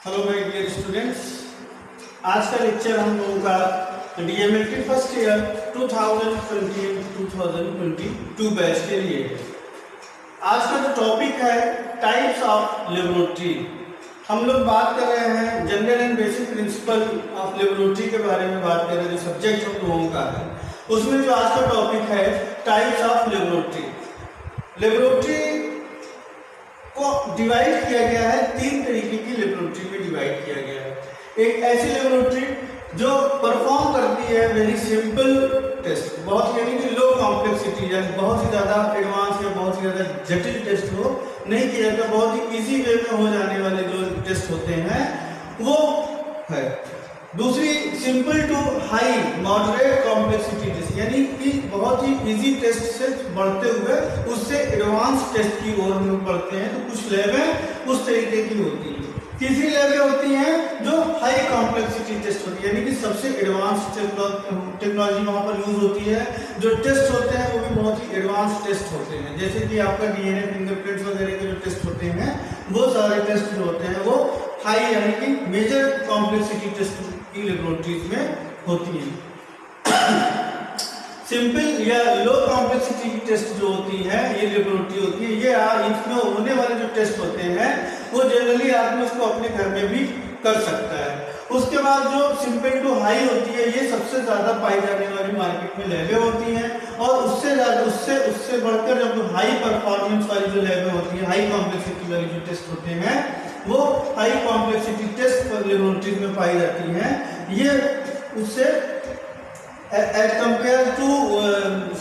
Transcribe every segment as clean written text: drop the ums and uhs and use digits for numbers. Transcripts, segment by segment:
Hello my dear students, आज का lecture हम लोगों का डीएमएलटी फर्स्ट ईयर 2020-2022 बैच के लिए है। आज का जो टॉपिक है टाइप्स ऑफ लेबोरेटरी। हम लोग बात कर रहे हैं general and basic principle of laboratory के बारे में बात कर रहे हैं, जो सब्जेक्ट हम लोगों का है उसमें जो आज का टॉपिक है टाइप्स ऑफ लेबोरेटरी। लेबोरेटरी को डिवाइड किया गया है, तीन तरीके की लेबोरेटरी में डिवाइड किया गया है। एक ऐसी लेबोरेटरी जो परफॉर्म करती है वेरी सिंपल टेस्ट, बहुत यानी कि लो कॉम्प्लेक्सिटी, बहुत ही ज़्यादा एडवांस या बहुत ही ज़्यादा जटिल टेस्ट हो नहीं किया जाता, बहुत ही इजी वे में हो जाने वाले जो टेस्ट होते हैं वो है। दूसरी simple to high moderate complexity test, यानी कि बहुत ही इजी टेस्ट से बढ़ते हुए उससे एडवांस टेस्ट की ओर हम लोग बढ़ते हैं। तो कुछ लैबें उस तरीके की होती हैं। तीसरी लैबें होती हैं जो हाई कॉम्प्लेक्सिटी टेस्ट होती है, यानी कि सबसे एडवांस टेक्नोलॉजी वहाँ पर यूज होती है। जो टेस्ट होते हैं वो भी बहुत ही एडवांस टेस्ट होते हैं, जैसे कि आपका डीएनए फिंगरप्रिंट्स वगैरह के जो टेस्ट होते हैं वो सारे टेस्ट जो होते हैं वो हाई यानी कि मेजर कॉम्प्लेक्सिटी टेस्ट की लेबोरेटरीज में होती है। सिंपल या लो कॉम्प्लेक्सिटी की टेस्ट जो होती है ये लेबोरेटरी होती है, ये इसमें होने वाले जो टेस्ट होते हैं वो जनरली आदमी उसको अपने घर में भी कर सकता है। उसके बाद जो सिंपल टू हाई होती है ये सबसे ज्यादा पाई जाने वाली मार्केट में लैबें होती हैं, और उससे ज्यादा उससे बढ़कर जब हाई परफॉर्मेंस वाली जो लैबें होती है, हाई कॉम्प्लेक्सिटी वाली जो टेस्ट होते हैं वो हाई कॉम्प्लेक्सिटी टेस्ट लेबोरेटरीज में पाई जाती हैं। ये उससे as compare to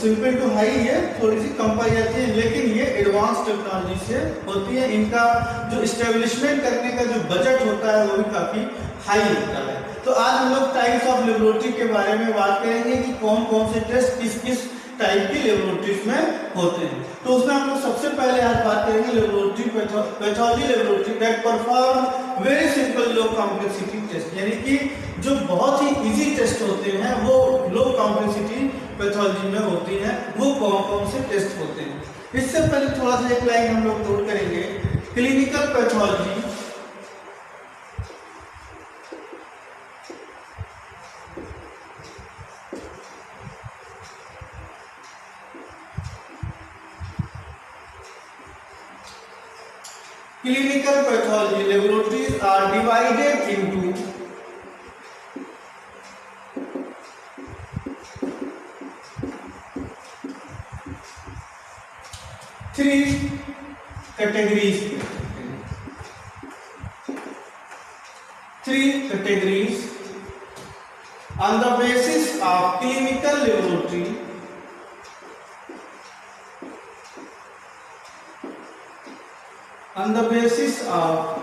simple to high ये थोड़ी सी कम पाई जाती है, लेकिन ये एडवांस टेक्नोलॉजी से होती है। इनका जो इस्टेब्लिशमेंट करने का जो बजट होता है वो भी काफी हाई होता है। तो आज हम लोग टाइप्स ऑफ लेबोरेटरी के बारे में बात करेंगे कि कौन कौन से टेस्ट किस किस टाइप की लेबोरेटरीज में होते हैं। तो उसमें हम लोग सबसे पहले आज बात करेंगे laboratory pathology laboratory that perform very simple low complexity test, यानी कि जो बहुत ही इजी टेस्ट होते हैं वो लो कॉम्प्लेक्सिटी पैथोलॉजी में होती हैं। वो कौन कौन से टेस्ट होते हैं, इससे पहले थोड़ा सा एक लाइन हम लोग नोट करेंगे। Clinical pathology Clinical pathology laboratories are divided into three categories. On the basis of clinical laboratory, on the basis of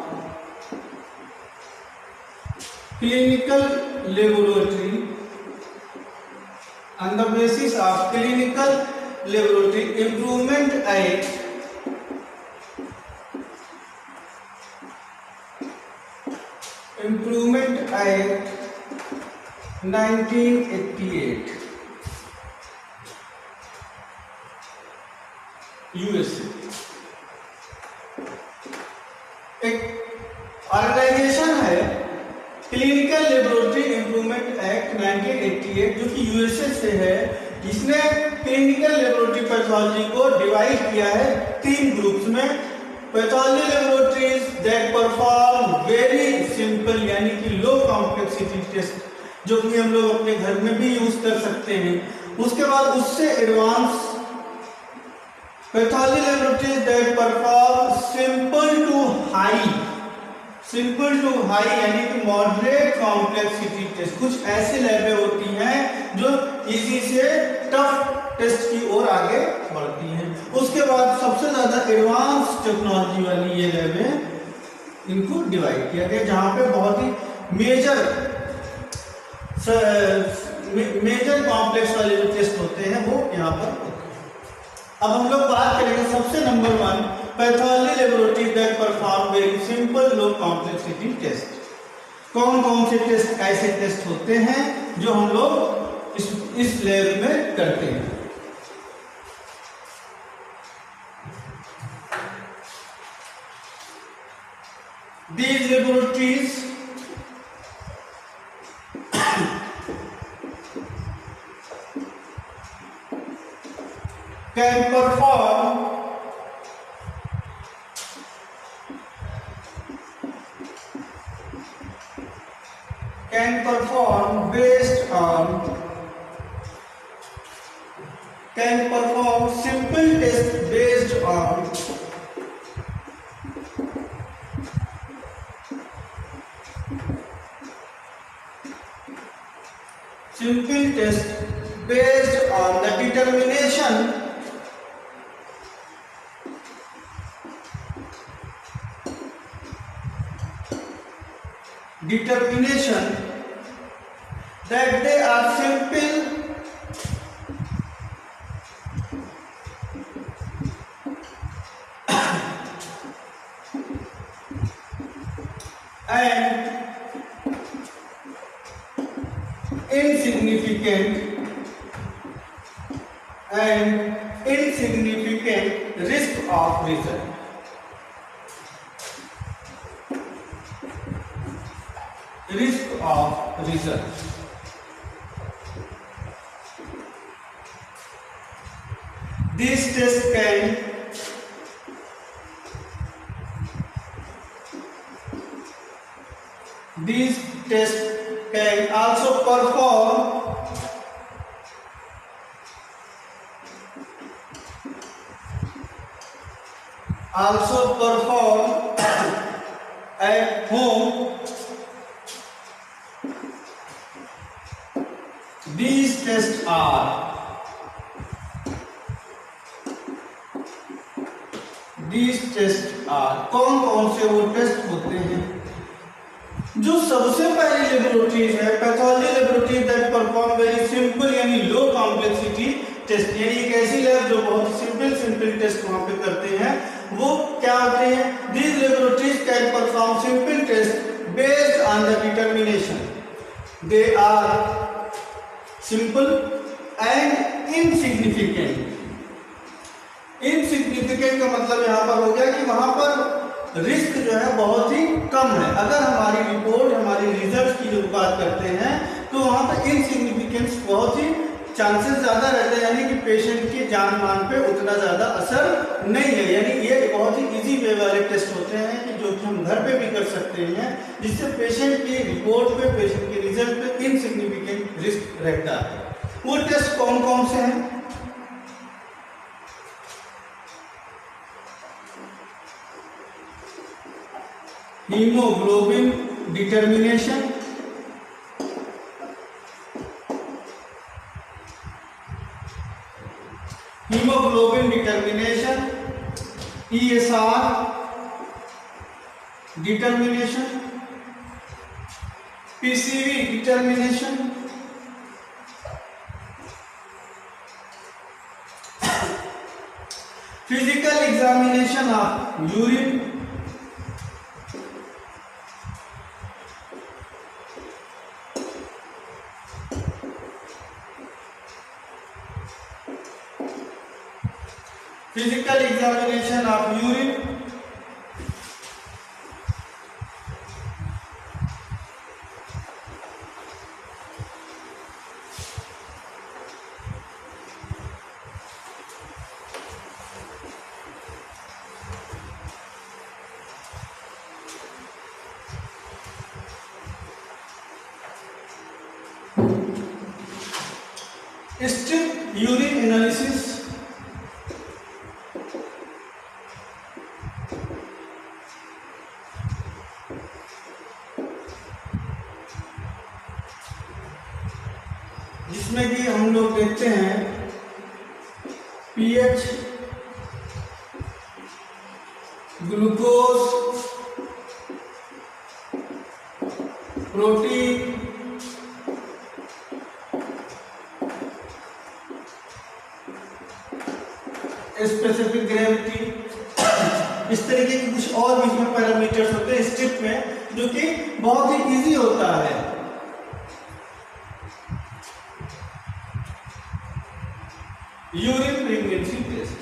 clinical laboratory, Improvement Act 1988 USA एक ऑर्गेनाइजेशन है क्लिनिकल लेबोरेटरी इंप्रूवमेंट एक्ट 1988 जो कि USA से है। इसने clinical laboratory pathology को divide किया है तीन ग्रुप्स में। Pathology laboratories that perform very simple यानी कि लो कॉम्प्लेक्सिटी टेस्ट जो कि हम लोग अपने घर में भी यूज कर सकते हैं। उसके बाद उससे advance pathology laboratories that perform simple to high यानी कि मॉडरेट कॉम्प्लेक्सिटी टेस्ट। कुछ ऐसे लैबें होती हैं जो इजी से टफ टेस्ट की ओर आगे बढ़ती हैं। उसके बाद सबसे ज्यादा एडवांस टेक्नोलॉजी वाली ये लैबें इनको डिवाइड किया गया, जहां पे बहुत ही मेजर कॉम्प्लेक्स वाले जो टेस्ट होते हैं वो यहाँ पर होते हैं। अब हम लोग बात करेंगे सबसे number 1 pathology laboratory that perform very simple low complexity test. कौन कौन से टेस्ट ऐसे टेस्ट होते हैं जो हम लोग इस लैब में करते हैं। These laboratories can perform based on can perform simple tests based on the determination that they are simple and insignificant risk of result. These tests can also perform at home. These tests are कौन से वो test होते हैं? जो सबसे पहली laboratories है pathology laboratory that perform very simple यानी लो कॉम्प्लेक्सिटी टेस्ट, यानी एक ऐसी लैब जो बहुत सिंपल टेस्ट वहां पे करते हैं, वो क्या होते हैं? These laboratories can perform simple test based on the determination they are simple and insignificant का मतलब यहां पर हो गया कि वहां पर रिस्क जो है बहुत ही कम है। अगर हमारी रिपोर्ट हमारी रिजल्ट की जो बात करते हैं तो वहां पर इनसिग्निफिकेंस बहुत ही चांसेस ज्यादा रहते हैं, यानी कि पेशेंट की जान मान पे उतना ज्यादा असर नहीं है। यानी ये बहुत ही इजी वे वाले टेस्ट होते हैं कि जो कि हम घर पे भी कर सकते हैं, जिससे पेशेंट की रिपोर्ट पे पेशेंट के रिजल्ट पे इनसिग्निफिकेंट रिस्क रहता है। वो टेस्ट कौन कौन से हैं? Haemoglobin determination, ESR determination, PCV determination, physical examination of urine, physical examination of urine, strip urine analysis, जिसमें कि हम लोग देखते हैं pH, glucose, protein, specific gravity, इस तरीके के कुछ और भी इसमें पैरामीटर्स होते हैं स्ट्रिप में, जो कि बहुत ही इजी होता है। यूरिन प्रेगनेंसी टेस्ट,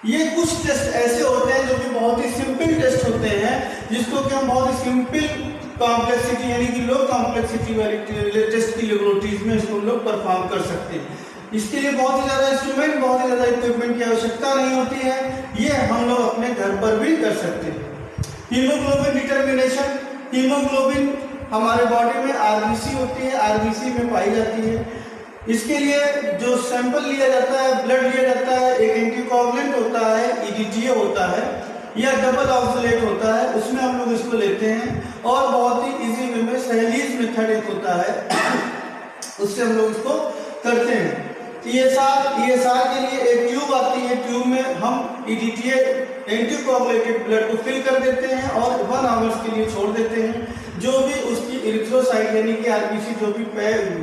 ये कुछ टेस्ट ऐसे होते हैं जो कि बहुत ही सिंपल टेस्ट होते हैं, जिसको कि हम बहुत ही सिंपल कॉम्प्लेक्सिटी यानी कि लो कॉम्प्लेक्सिटी वाली टेस्ट की लेबोरेटरीज में इसको हम लोग परफॉर्म कर सकते हैं। इसके लिए बहुत ही ज़्यादा इंस्ट्रूमेंट, बहुत ही ज़्यादा इक्विपमेंट की आवश्यकता नहीं होती है, ये हम लोग अपने घर पर भी कर सकते हैं। हीमोग्लोबिन डिटर्मिनेशन, हीमोग्लोबिन हमारे बॉडी में आरबीसी होती है, आरबीसी में पाई जाती है। इसके लिए जो सैंपल लिया जाता है, ब्लड लिया जाता है, एक एंटीकोगुलेंट होता है, ईडीटीए होता है या डबल ऑक्सलेट होता है, उसमें हम लोग इसको लेते हैं और बहुत ही इजी वे में सहेलीज मेथड एक होता है उससे हम लोग इसको करते हैं। ईएसआर के लिए एक ट्यूब आती है, ट्यूब में हम ईडीटीए एंटीकोगुलेटेड ब्लड को फिल कर देते हैं और 1 आवर्स के लिए छोड़ देते हैं। जो भी उसकी इरिथ्रोसाइट यानी कि आरबीसी जो भी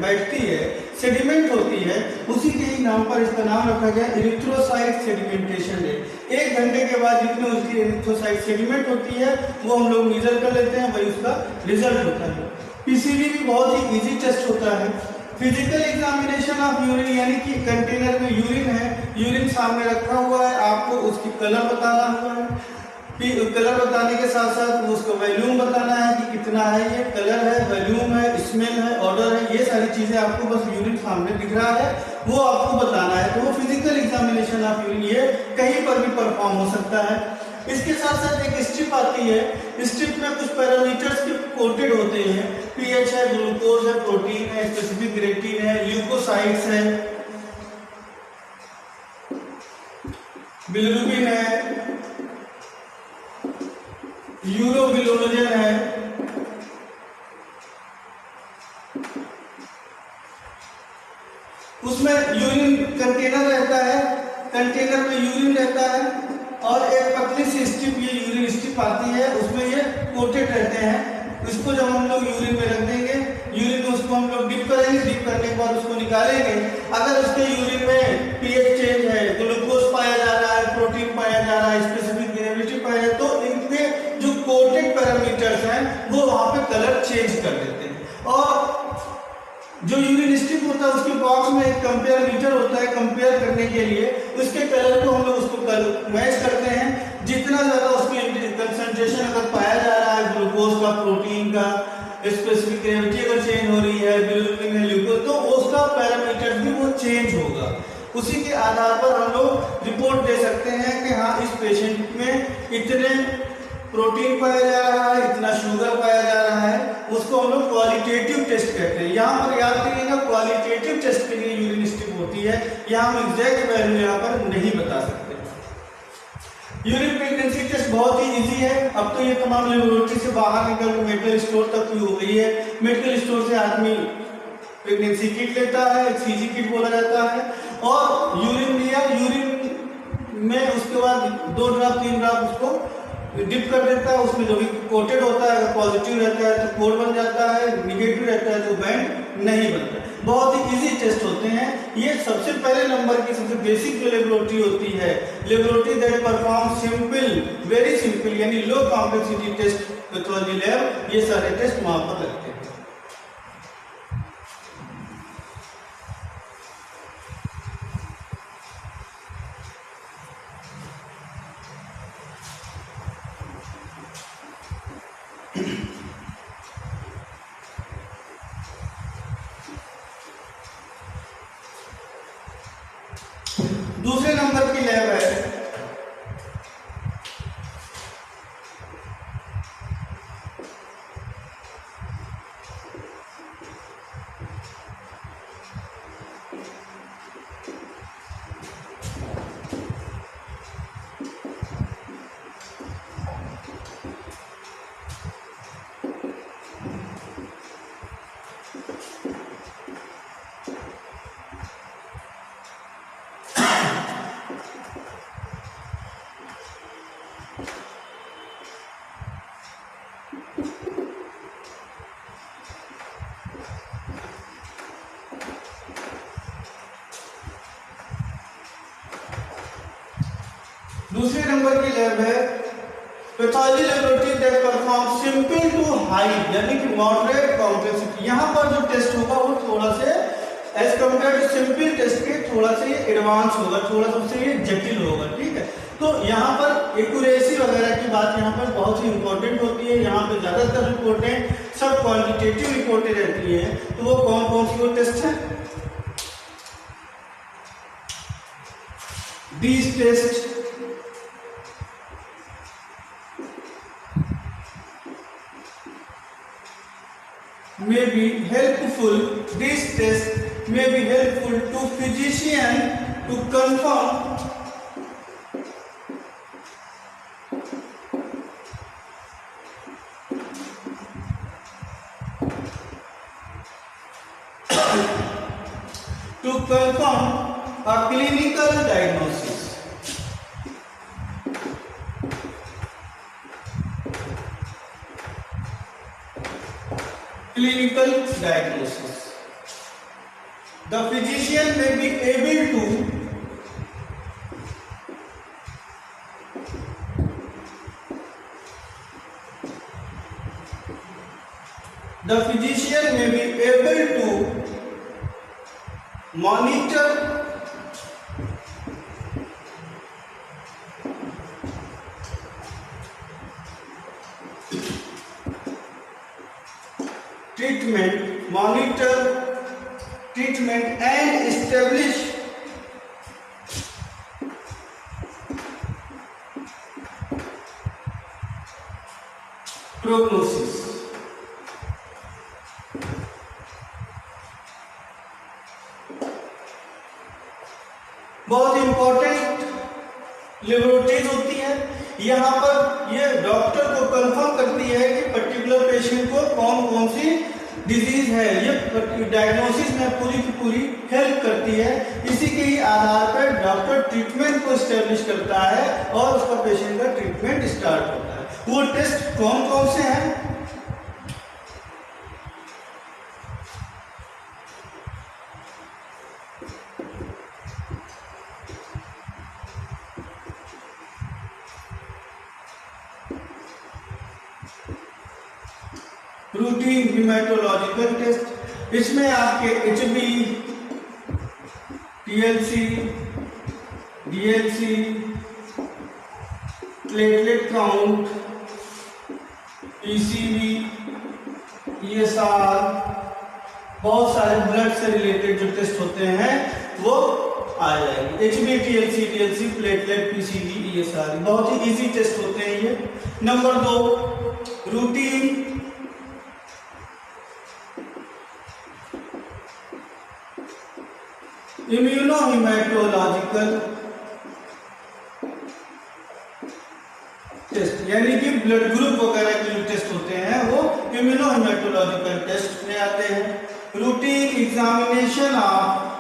बैठती है, सेडिमेंट होती है, उसी के ही नाम पर इसका नाम रखा गया इरिथ्रोसाइट सेडिमेंटेशन रेट। 1 घंटे के बाद जितनी उसकी इरिथ्रोसाइट सेडिमेंट होती है वो हम लोग मेजर कर लेते हैं, वही उसका रिजल्ट होता है। पीसीवी भी बहुत ही इजी टेस्ट होता है। फिजिकल एग्जामिनेशन ऑफ यूरिन यानी कि कंटेनर में यूरिन है, यूरिन सामने रखा हुआ है, आपको उसकी कलर बताना हुआ है, कलर बताने के साथ साथ उसको वैल्यूम बताना है कि कितना है, ये कलर है, वैल्यूम है, स्मेल है, ऑर्डर है, ये सारी चीजें आपको बस यूरिन सामने दिख रहा है वो आपको बताना है। तो वो फिजिकल एग्जामिनेशन ऑफ यूरिन ये कहीं पर भी परफॉर्म हो सकता है। इसके साथ साथ एक स्ट्रिप आती है, स्ट्रिप में कुछ पैरामीटर्स के कोटेड होते हैं, पीएच है, ग्लूकोज है, प्रोटीन है, स्पेसिफिक क्रिएटिन है, ल्यूकोसाइट्स है, बिलिरुबिन है, यूरोबिलोजन है, उसमें यूरिन कंटेनर रहता है, कंटेनर में यूरिन रहता है और एक पतली सी स्ट्रिप, ये यूरिन स्ट्रिप आती है, उसमें ये कोटेड रहते हैं। इसको जब हम लोग यूरिन में रख देंगे, यूरिन में उसको हम लोग डिप करेंगे, डिप करने के बाद उसको निकालेंगे। अगर उसके यूरिन में पीएच चेंज है, ग्लूकोज पाया जा रहा है, प्रोटीन पाया जा रहा है, स्पेसिफिक ग्रेविटी पाया जा रहा है, तो इनके जो कोटेड पैरामीटर्स हैं वो वहां पे कलर चेंज कर देते हैं। और जो यूरिन स्ट्रिप होता है उसके बॉक्स में एक कंपेयर मीटर होता है, कंपेयर करने के लिए उसके कलर को हम लोग उसको मैच करते हैं। जितना ज्यादा उसकी कंसंट्रेशन अगर पाया जा रहा है ग्लूकोज का, प्रोटीन का, स्पेसिफिक ग्रेविटी अगर चेंज हो रही है, बिलिरुबिन है, ल्यूकोज, तो उसका पैरामीटर भी वो चेंज होगा। उसी के आधार पर हम लोग रिपोर्ट दे सकते हैं कि हाँ इस पेशेंट में इतने प्रोटीन पाया जा रहा है, इतना शुगर पाया जा रहा है, उसको हम लोग क्वालिटेटिव टेस्ट कहते हैं। यहाँ पर याद करिएगा क्वालिटेटिव टेस्ट के लिए यूरिन स्ट्रिप होती है, यहाँ हम एग्जैक्ट वैल्यू यहाँ पर नहीं बता सकते। यूरिन प्रेगनेंसी टेस्ट बहुत ही इजी है, अब तो ये तमाम लेबोरेटरी से बाहर निकल कर मेडिकल स्टोर तक की हो गई है। मेडिकल स्टोर से आदमी प्रेगनेंसी किट लेता है, सीजी किट बोला जाता है, और यूरिन लिया, यूरिन में उसके बाद 2 ड्रॉप 3 ड्रॉप उसको डिप कर देता है, उसमें जो भी कोटेड होता है, अगर पॉजिटिव रहता है तो कोड बन जाता है, निगेटिव रहता है तो बैंड नहीं बनता। बहुत ही इजी टेस्ट होते हैं। ये सबसे पहले नंबर की सबसे बेसिक जो लेबोरेटरी होती है, laboratory that perform simple, very simple यानी लो कॉम्प्लेक्सिटी टेस्ट, पैथोलॉजी लैब, ये सारे टेस्ट वहां पर लगते हैं। दूसरे नंबर की लैब है दूसरे नंबर की लैब है pathology laboratory that perform simple to high यानी कि मॉडरेट कॉम्प्लेक्सिटी। यहाँ पर जो टेस्ट होगा वो थोड़ा से as compare to simple test के थोड़ा सा ये एडवांस होगा, थोड़ा सा उससे ये जटिल होगा, ठीक है। तो यहाँ पर एक्यूरेसी वगैरह की बात यहाँ पर बहुत ही इंपॉर्टेंट होती है। यहाँ पे ज़्यादातर रिपोर्टें सब क्वांटिटेटिव रिपोर्टें रहती हैं। तो वो कौन कौन सी वो टेस्ट है? These tests may be helpful. These tests may be helpful to physician to confirm a clinical diagnosis. Clinical diagnosis. The physician may be able to monitor treatment and establish prognosis. बहुत important laboratories होती है। यहाँ पर ये doctor को confirm करती है कि पर्टिकुलर पेशेंट को कौन कौन सी डिजीज है। ये डायग्नोसिस में पूरी की पूरी हेल्प करती है। इसी के ही आधार पर डॉक्टर ट्रीटमेंट को एस्टेब्लिश करता है और उसका पेशेंट का ट्रीटमेंट स्टार्ट होता है। वो टेस्ट कौन कौन से हैं? रूटीन हीमेटोलॉजिकल टेस्ट, इसमें आपके HB, TLC, DLC, platelet count, PCV, ESR, बहुत सारे ब्लड से रिलेटेड जो टेस्ट होते हैं वो आ जाएंगे। HB, TLC, DLC, platelet, PCV, ESR बहुत ही इजी टेस्ट होते हैं ये। नंबर 2 रूटीन इम्यूनोहीमेटोलॉजिकल टेस्ट, यानी कि ब्लड ग्रुप वगैरह के जो टेस्ट होते हैं वो इम्यूनोहीमेटोलॉजिकल टेस्ट में आते हैं। Routine examination of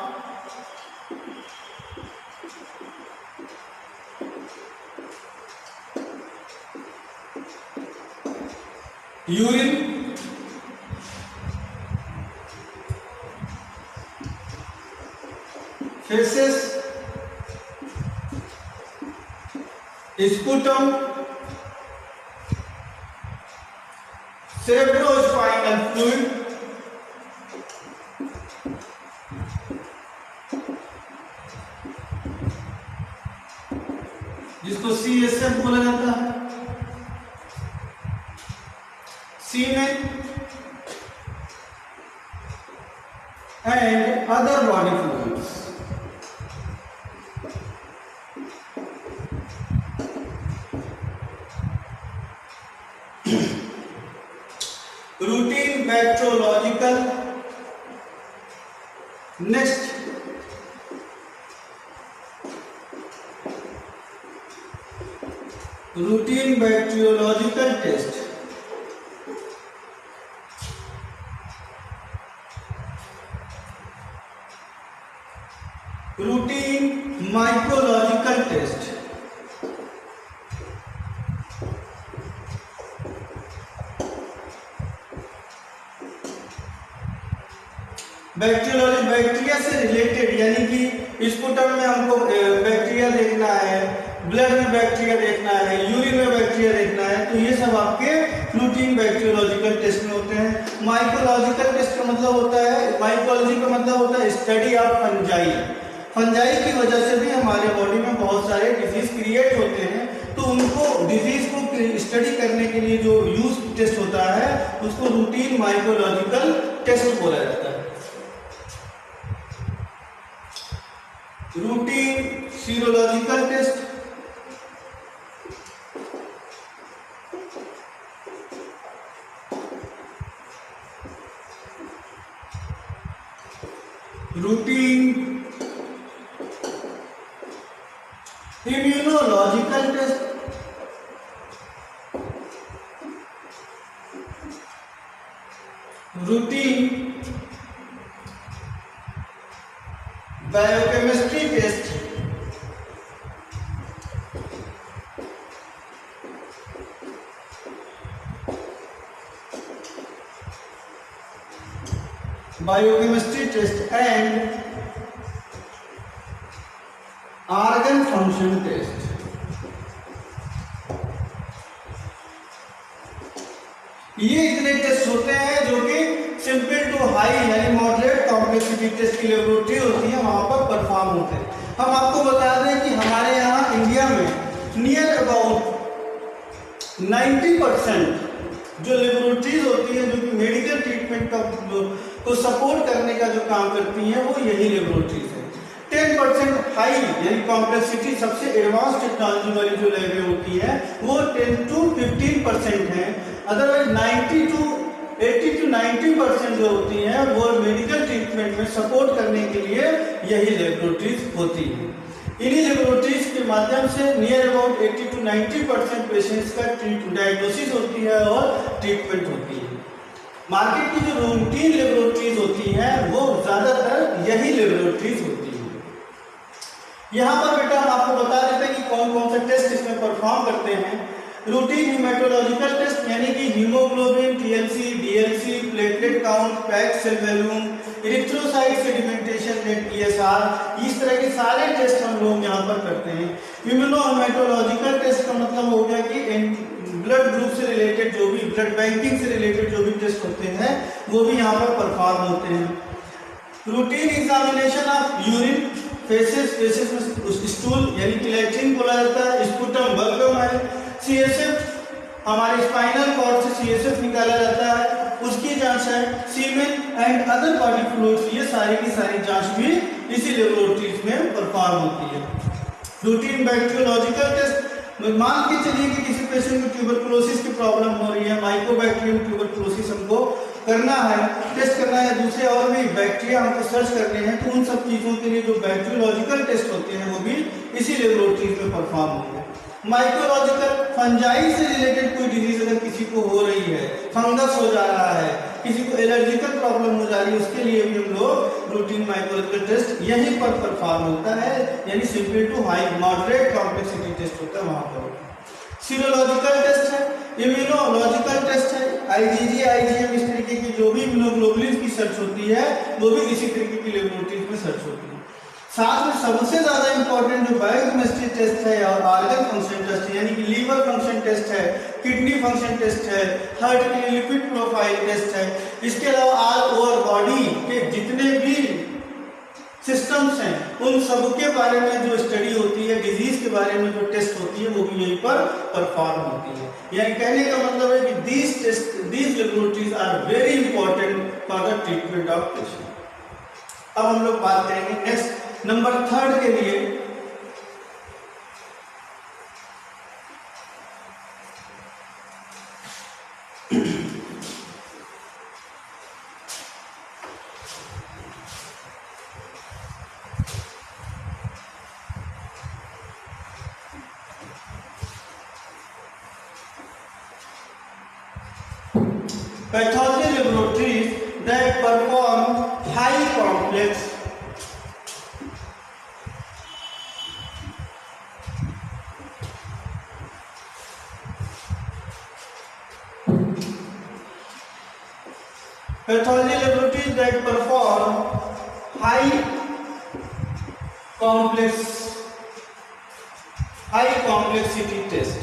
urine, faeces, sputum, cerebrospinal fluid, जिसको CSF बोला जाता है, semen and other body fluids. Routine bacteriological, next routine bacteriological test, routine micrological test, bacteriology bacteria से रिलेटेड, यानी कि स्पुटम में हमको बैक्टीरिया देखना है, ब्लड में बैक्टीरिया देखना है, यूरिन में बैक्टीरिया देखना है, तो ये सब आपके रूटीन बैक्टीरियोलॉजिकल टेस्ट में होते हैं। माइक्रोलॉजिकल टेस्ट का मतलब होता है, माइक्रोलॉजी का मतलब होता है स्टडी ऑफ फंजाई। फंजाई की वजह से भी हमारे बॉडी में बहुत सारे डिजीज क्रिएट होते हैं, तो उनको डिजीज को स्टडी करने के लिए जो यूज टेस्ट होता है उसको रूटीन माइक्रोलॉजिकल टेस्ट बोला जाता है। Routine serological test, routine immunological test, routine biochemistry test, biochemistry test and organ function test. ये इतने टेस्ट होते हैं जो कि सिंपल टू हाई यानी मॉडरेट कॉम्प्लेक्सिटी टेस्ट की लेबोरेटरी होती है, वहां पर परफॉर्म होते हैं। हम आपको बता दें कि हमारे यहाँ इंडिया में नियर अबाउट 90% जो लेबोरेटरीज होती है जो कि मेडिकल ट्रीटमेंट को सपोर्ट करने का जो काम करती हैं वो यही लेबोरेटरीज है। 10% हाई यानी कॉम्प्लेक्सिटी सबसे एडवांस टेक्नोलॉजी वाली जो लैबें होती है वो 10 to 15% है। अदरवाइज 80 to 90% जो होती हैं वो मेडिकल ट्रीटमेंट में सपोर्ट करने के लिए यही लेबोरेटरीज होती है। इन्हीं लेबोरेटरीज के माध्यम से नियर अबाउट 80 to 90% पेशेंट्स का डायग्नोसिस होती है और ट्रीटमेंट होती है। मार्केट की जो रूटीन लेबोरेटरीज होती हैं वो ज्यादातर यही लेबोरेटरीज होती है। यहाँ पर बेटा हम आपको बता देते हैं कि कौन कौन से टेस्ट इसमें परफॉर्म करते हैं। रूटीन हीमेटोलॉजिकल टेस्ट यानी कि hemoglobin, TLC, DLC, platelet count, packed cell volume, erythrocyte sedimentation rate, ESR, इस तरह के सारे टेस्ट हम लोग यहाँ पर करते हैं। इम्यूनोहीमेटोलॉजिकल टेस्ट का मतलब हो गया कि ब्लड ग्रुप से रिलेटेड जो भी ब्लड बैंकिंग से रिलेटेड जो भी टेस्ट होते हैं वो भी यहाँ पर परफॉर्म होते हैं। Routine examination of urine, faces में स्टूल यानी कि लैट्रिन बोला जाता है, स्पुटम बलगम है, सीएसएफ हमारे स्पाइनल कॉर्ड से सीएसएफ निकाला जाता है उसकी जांच है, semen and other body fluids, ये सारी की सारी जांच भी इसी लेबोरेटरीज में परफॉर्म होती है। रूटीन बैक्टीरियोलॉजिकल टेस्ट, मान के चलिए कि किसी पेशेंट को ट्यूबरकुलोसिस की प्रॉब्लम हो रही है, माइकोबैक्टीरियम ट्यूबरकुलोसिस हमको करना है, टेस्ट करना है, दूसरे और भी बैक्टीरिया हमको सर्च करने हैं, तो उन सब चीजों के लिए जो बैक्टीरियोलॉजिकल टेस्ट होते हैं वो भी इसी लेबोरेटरीज में परफॉर्म होंगे। माइक्रोलॉजिकल, फंजाई से रिलेटेड कोई डिजीज अगर किसी को हो रही है, फंगस हो जा रहा है, किसी को एलर्जिकल प्रॉब्लम हो जा रही है, उसके लिए भी हम लोग रूटीन माइक्रोलॉजिकल टेस्ट यहीं पर परफॉर्म होता है, यानी simple to high moderate complexity test होता है वहां पर। सीरोलॉजिकल टेस्ट है, इम्यूनोलॉजिकल टेस्ट है, आईजीजी, आईजीएम, इस तरीके की जो भी इम्यूनोग्लोबुलिन की सर्च होती है वो भी इसी तरीके की लेबोरेटरीज में सर्च होती है। साथ में सबसे ज्यादा इंपॉर्टेंट जो बायोकेमिस्ट्री टेस्ट है और ऑर्गन फंक्शन टेस्ट है, यानी कि लीवर फंक्शन टेस्ट है, किडनी फंक्शन टेस्ट है, हार्ट के लिए लिपिड प्रोफाइल टेस्ट है, इसके अलावा ऑल ओवर बॉडी के जितने भी सिस्टम्स हैं उन सब के बारे में जो स्टडी होती है, डिजीज के बारे में जो टेस्ट होती है वो भी यहीं पर परफॉर्म होती है। यानी कहने का मतलब है कि these laboratories are very important for the treatment of patient। अब हम लोग बात करेंगे नेक्स्ट नंबर 3 के लिए pathology laboratories that perform high complex pathology laboratories that perform high complexity test।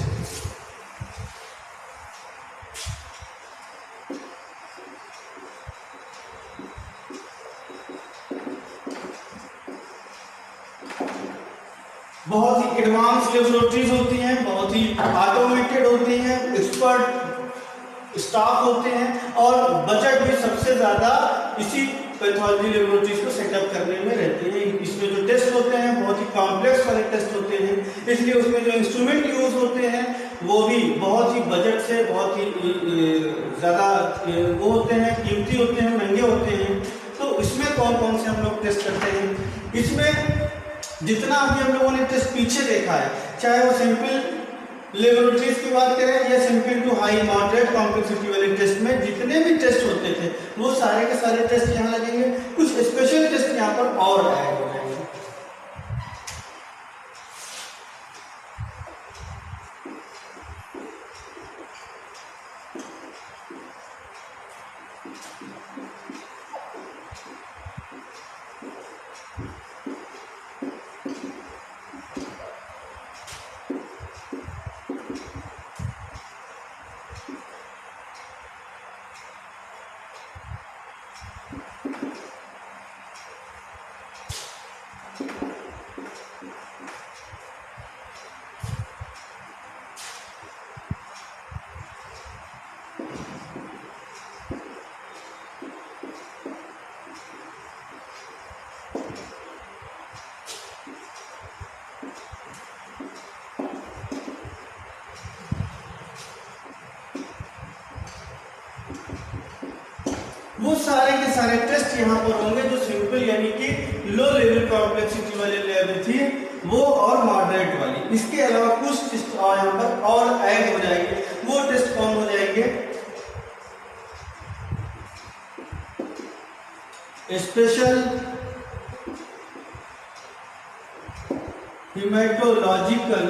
बहुत ही एडवांस लेबोरेटरीज होती हैं, बहुत ही ऑटोमेटेड होती हैं, एक्सपर्ट स्टाफ होते हैं और बजट भी सबसे ज़्यादा इसी पैथोलॉजी लेबोरेटरीज को सेटअप करने में रहती है। इसमें जो टेस्ट होते हैं बहुत ही कॉम्प्लेक्स वाले टेस्ट होते हैं, इसलिए उसमें जो इंस्ट्रूमेंट यूज होते हैं वो भी बहुत ही बजट से बहुत ही ज़्यादा वो होते हैं, कीमती होते हैं, महंगे होते हैं। तो इसमें कौन कौन से हम लोग टेस्ट करते हैं, इसमें जितना अभी हम लोगों ने टेस्ट पीछे देखा है, चाहे वो सिंपल लेबोरेटरीज की बात करें या simple to high moderate complexity वाले टेस्ट में जितने भी टेस्ट होते थे वो सारे के सारे टेस्ट यहाँ लगेंगे। कुछ स्पेशल टेस्ट यहाँ पर और ऐड हो जाएंगे। वो सारे के सारे टेस्ट यहाँ पर होंगे जो सिंपल यानी कि लो लेवल कॉम्प्लेक्सिटी वाले लेवल थी वो और मॉडरेट वाली। इसके अलावा कुछ टेस्ट और यहाँ पर और ऐड हो जाएंगे। वो टेस्ट कौन हो जाएंगे, special haematological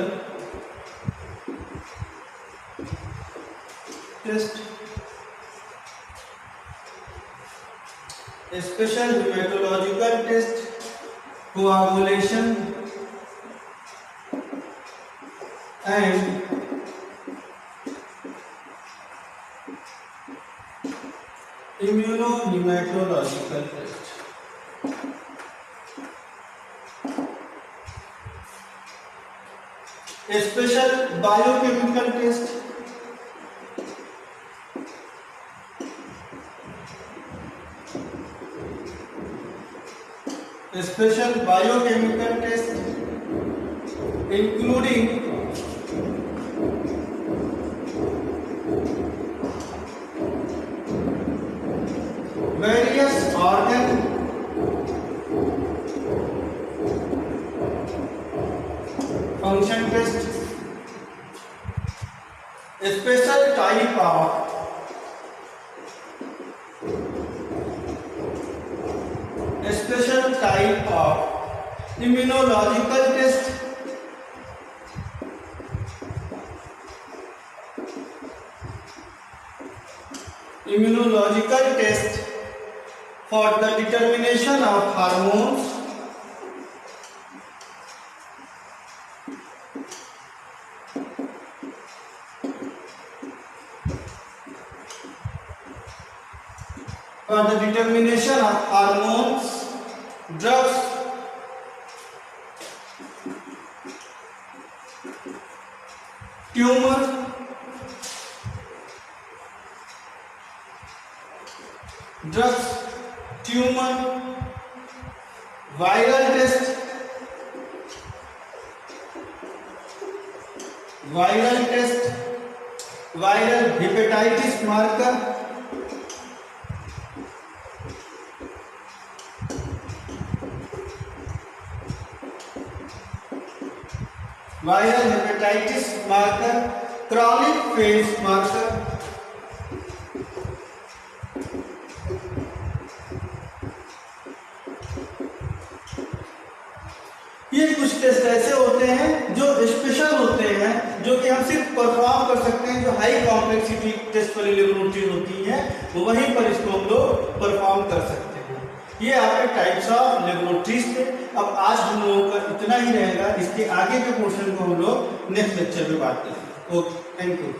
test, special haematological test, coagulation and immunohaematological test. Special biochemical test, special biochemical test including various organ function test, special type of special type of immunological test, immunological test for the determination of hormones, for the determination of hormones, drugs, tumor, drugs, tumor, viral test, viral hepatitis marker, viral hepatitis marker, chronic phase marker, ये कुछ test ऐसे होते हैं जो special होते हैं, जो कि हम सिर्फ परफॉर्म कर सकते हैं। जो हाई कॉम्प्लेक्सिटी टेस्ट वाली लेबोरेटरी होती है वहीं पर इसको हम लोग परफॉर्म कर सकते हैं। ये आपके टाइप्स ऑफ लेबोरेटरीज थे। अब आज हम लोगों का इतना ही रहेगा। इसके आगे के पोर्शन को हम लोग नेक्स्ट लेक्चर में बात करेंगे। Okay, thank you.